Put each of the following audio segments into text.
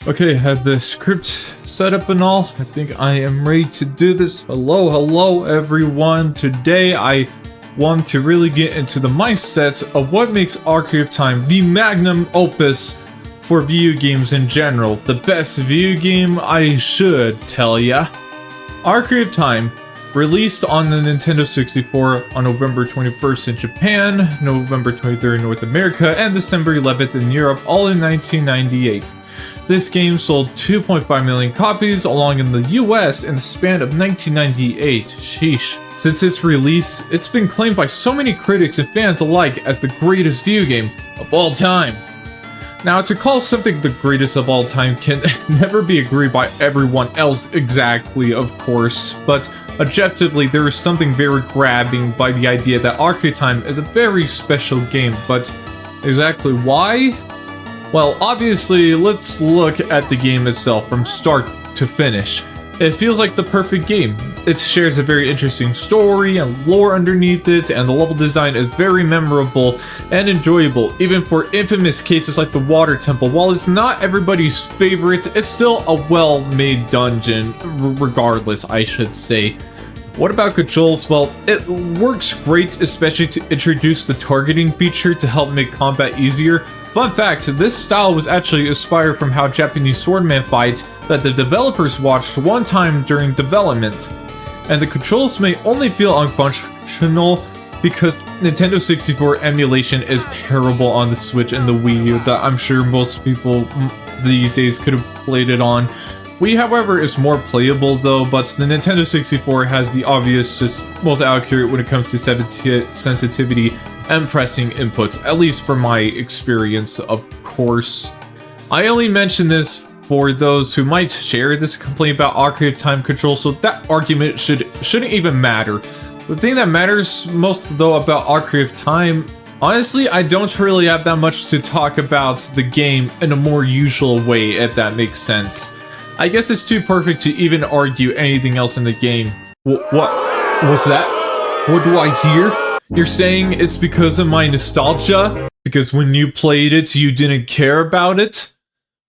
Okay, I have the script set up and all. I think I am ready to do this. Hello everyone. Today I want to really get into the mindset of what makes Ocarina of Time the magnum opus for video games in general. The best video game, I should tell ya. Ocarina of Time, released on the Nintendo 64 on November 21st in Japan, November 23rd in North America, and December 11th in Europe, all in 1998. This game sold 2.5 million copies along in the US in the span of 1998. Sheesh. Since its release, it's been claimed by so many critics and fans alike as the greatest video game of all time. Now, to call something the greatest of all time can never be agreed by everyone else exactly, of course, but objectively, there is something very grabbing by the idea that Ocarina of Time is a very special game, but exactly why? Well, obviously, let's look at the game itself from start to finish. It feels like the perfect game. It shares a very interesting story and lore underneath it, and the level design is very memorable and enjoyable, even for infamous cases like the Water Temple. While it's not everybody's favorite, it's still a well-made dungeon, regardless, I should say. What about controls? Well, it works great, especially to introduce the targeting feature to help make combat easier. Fun fact, this style was actually inspired from how Japanese swordman fights that the developers watched one time during development. And the controls may only feel unfunctional because Nintendo 64 emulation is terrible on the Switch and the Wii U that I'm sure most people these days could have played it on. Wii, however, is more playable though, but the Nintendo 64 has the obvious, just most accurate when it comes to sensitivity and pressing inputs, at least from my experience, of course. I only mention this for those who might share this complaint about Ocarina of Time control, so that argument shouldn't even matter. The thing that matters most though about Ocarina of Time, honestly, I don't really have that much to talk about the game in a more usual way, if that makes sense. I guess it's too perfect to even argue anything else in the game. What was that? What do I hear? You're saying it's because of my nostalgia? Because when you played it, you didn't care about it?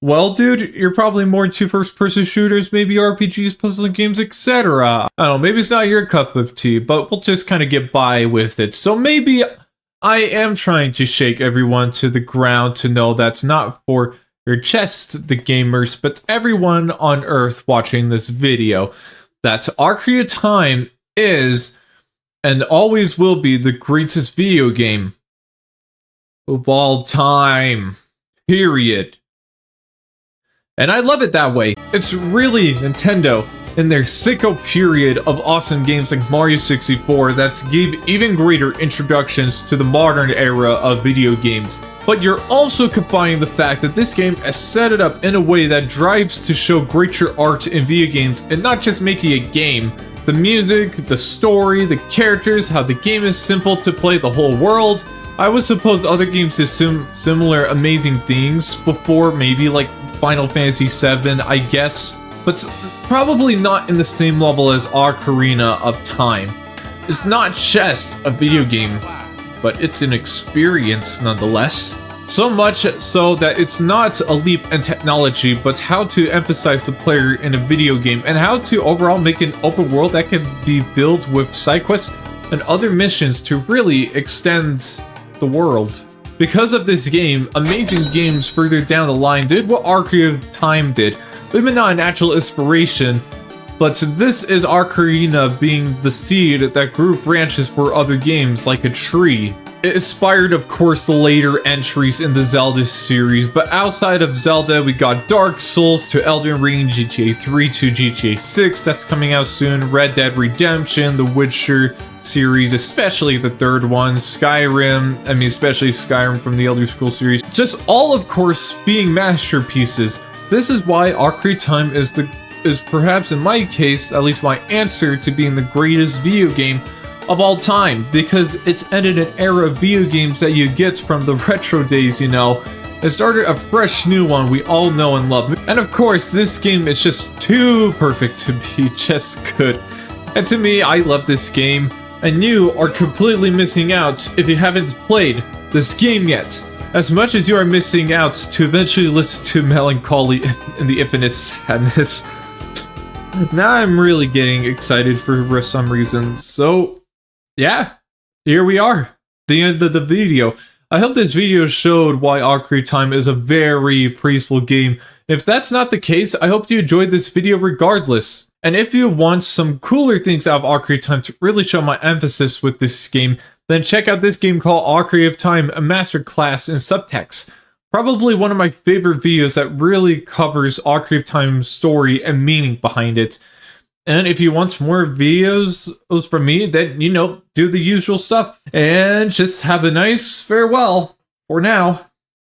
Well, dude, you're probably more into first-person shooters, maybe RPGs, puzzle games, etc. I don't know, maybe it's not your cup of tea, but we'll just kind of get by with it. So maybe I am trying to shake everyone to the ground to know that's not for just the gamers, but everyone on Earth watching this video, that Ocarina of Time is and always will be the greatest video game of all time. Period. And I love it that way. It's really Nintendo in their sicko period of awesome games like Mario 64 that gave even greater introductions to the modern era of video games. But you're also combining the fact that this game has set it up in a way that drives to show greater art in video games and not just making a game. The music, the story, the characters, how the game is simple to play, the whole world. I would suppose other games did similar amazing things before, maybe like Final Fantasy VII, I guess. But probably not in the same level as Ocarina of Time. It's not just a video game, but it's an experience nonetheless. So much so that it's not a leap in technology, but how to emphasize the player in a video game and how to overall make an open world that can be filled with side quests and other missions to really extend the world. Because of this game, amazing games further down the line did what Ocarina of Time did. Maybe not an actual inspiration, but this is Ocarina being the seed that grew branches for other games like a tree. It inspired, of course, the later entries in the Zelda series, but outside of Zelda, we got Dark Souls to Elden Ring, GTA 3 to GTA 6 that's coming out soon, Red Dead Redemption, The Witcher series, especially the third one, Skyrim, especially Skyrim from the Elder Scrolls series. Just all, of course, being masterpieces. This is why Ocarina of Time is perhaps, in my case, at least my answer to being the greatest video game of all time, because it's ended an era of video games that you get from the retro days, you know, and started a fresh new one we all know and love. And of course, this game is just too perfect to be just good. And to me, I love this game, and you are completely missing out if you haven't played this game yet. As much as you are missing out to eventually listen to Melancholy and the Infinite Sadness, now I'm really getting excited for some reason. So, yeah, here we are, the end of the video. I hope this video showed why Ocarina of Time is a very praiseful game. If that's not the case, I hope you enjoyed this video regardless. And if you want some cooler things out of Ocarina of Time to really show my emphasis with this game, then check out this game called Ocarina of Time, a masterclass in subtext. Probably one of my favorite videos that really covers Ocarina of Time's story and meaning behind it. And if you want more videos from me, then, do the usual stuff. And just have a nice farewell for now.